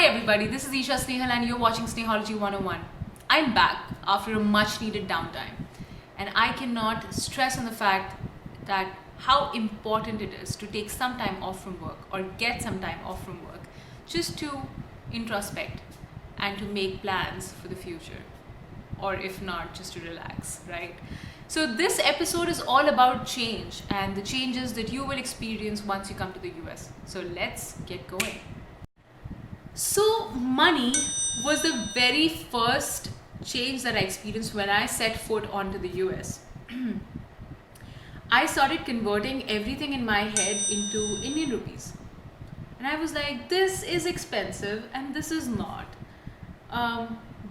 everybody, this is Isha Snehal and you're watching Snehology 101. I'm back after a much needed downtime, and I cannot stress on the fact that how important it is to take some time off from work or get some time off from work just to introspect and to make plans for the future, or if not, just to relax, right? So this episode is all about change and the changes that you will experience once you come to the US. So let's get going. So money was the very first change that I experienced when I set foot onto the US. I started converting everything in my head into Indian rupees. And I was like, this is expensive and this is not.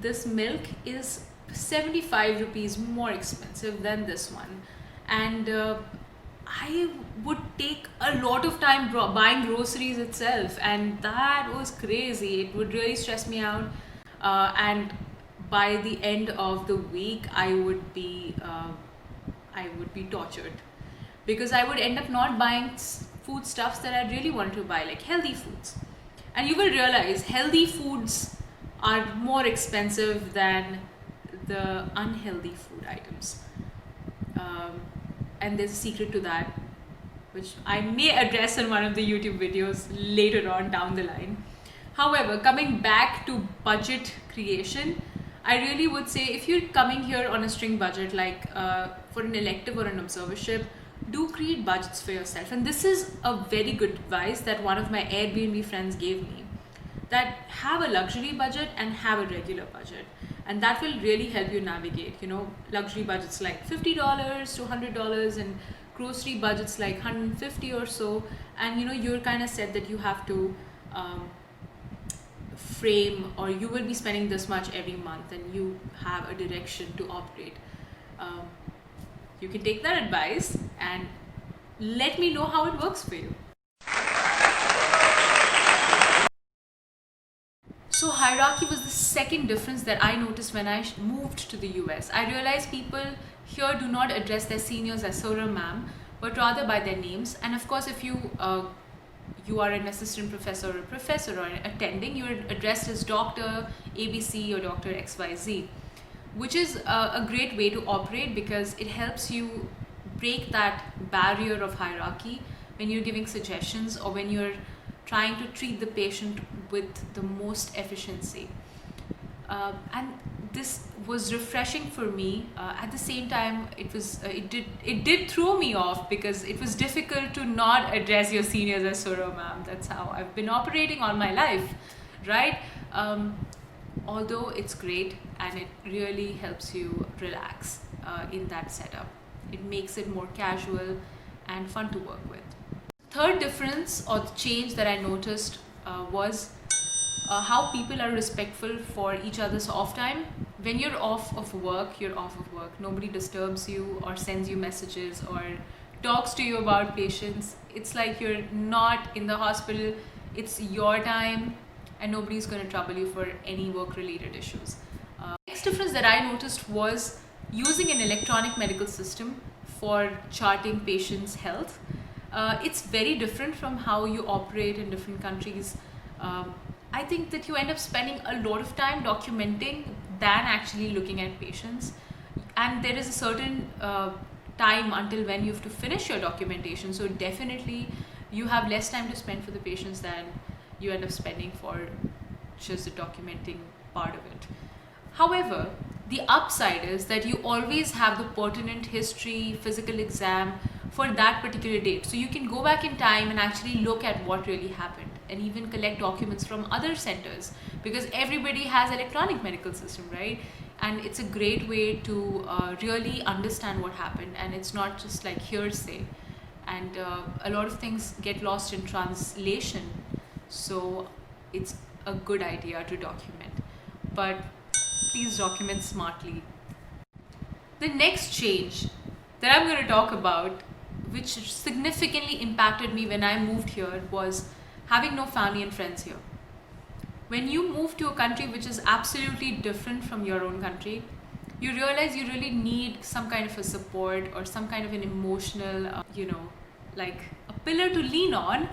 This milk is 75 rupees more expensive than this one. And I would take a lot of time buying groceries itself, and that was crazy. It would really stress me out. And by the end of the week, I would be tortured because I would end up not buying foodstuffs that I really wanted to buy, like healthy foods. And you will realize healthy foods are more expensive than the unhealthy food items. And there's a secret to that, which I may address in one of the YouTube videos later on down the line. However, coming back to budget creation, I really would say if you're coming here on a string budget, like for an elective or an observership, do create budgets for yourself. And this is a very good advice that one of my Airbnb friends gave me, that have a luxury budget and have a regular budget, and that will really help you navigate. Luxury budgets like $50 to $100 and grocery budgets like 150 or so, and you're kind of said that you have to frame, or you will be spending this much every month, and you have a direction to operate. You can take that advice and let me know how it works for you. So hierarchy was the second difference that I noticed when I moved to the US. I realized people here do not address their seniors as sir or ma'am, but rather by their names. And of course, if you are an assistant professor or a professor or an attending, you're addressed as Dr. ABC or Dr. XYZ, which is a great way to operate because it helps you break that barrier of hierarchy when you're giving suggestions or when you're trying to treat the patient with the most efficiency. And this was refreshing for me. At the same time, it did throw me off because it was difficult to not address your seniors as sir or ma'am. That's how I've been operating all my life, right? Although it's great and it really helps you relax in that setup. It makes it more casual and fun to work with. Third difference or the change that I noticed was how people are respectful for each other's off time. When you're off of work, you're off of work. Nobody disturbs you or sends you messages or talks to you about patients. It's like you're not in the hospital. It's your time and nobody's going to trouble you for any work-related issues. Next difference that I noticed was using an electronic medical system for charting patients' health. It's very different from how you operate in different countries. I think that you end up spending a lot of time documenting than actually looking at patients. And there is a certain time until when you have to finish your documentation. So definitely you have less time to spend for the patients than you end up spending for just the documenting part of it. However, the upside is that you always have the pertinent history, physical exam for that particular date. So you can go back in time and actually look at what really happened and even collect documents from other centers because everybody has electronic medical system, right? And it's a great way to really understand what happened, and it's not just like hearsay. And a lot of things get lost in translation, so it's a good idea to document. But please document smartly. The next change that I'm going to talk about, which significantly impacted me when I moved here, was having no family and friends here. When you move to a country which is absolutely different from your own country, you realize you really need some kind of a support or some kind of an emotional, like a pillar to lean on.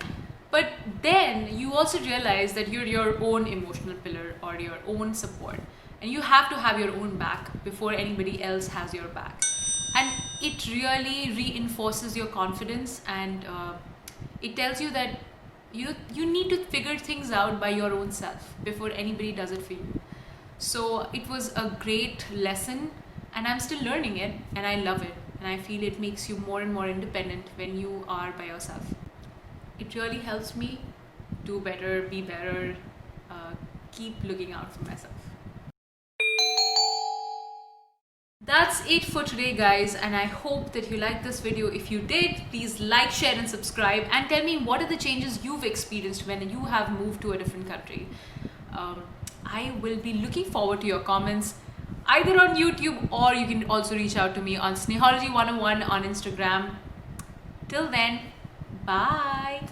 But then you also realize that you're your own emotional pillar or your own support, and you have to have your own back before anybody else has your back. And it really reinforces your confidence, and it tells you that you need to figure things out by your own self before anybody does it for you. So it was a great lesson, and I'm still learning it, and I love it, and I feel it makes you more and more independent when you are by yourself. It really helps me do better, be better, keep looking out for myself. That's it for today, guys, and I hope that you liked this video. If you did, please like, share and subscribe, and tell me what are the changes you've experienced when you have moved to a different country. I will be looking forward to your comments either on YouTube, or you can also reach out to me on Snehology101 on Instagram. Till then, bye.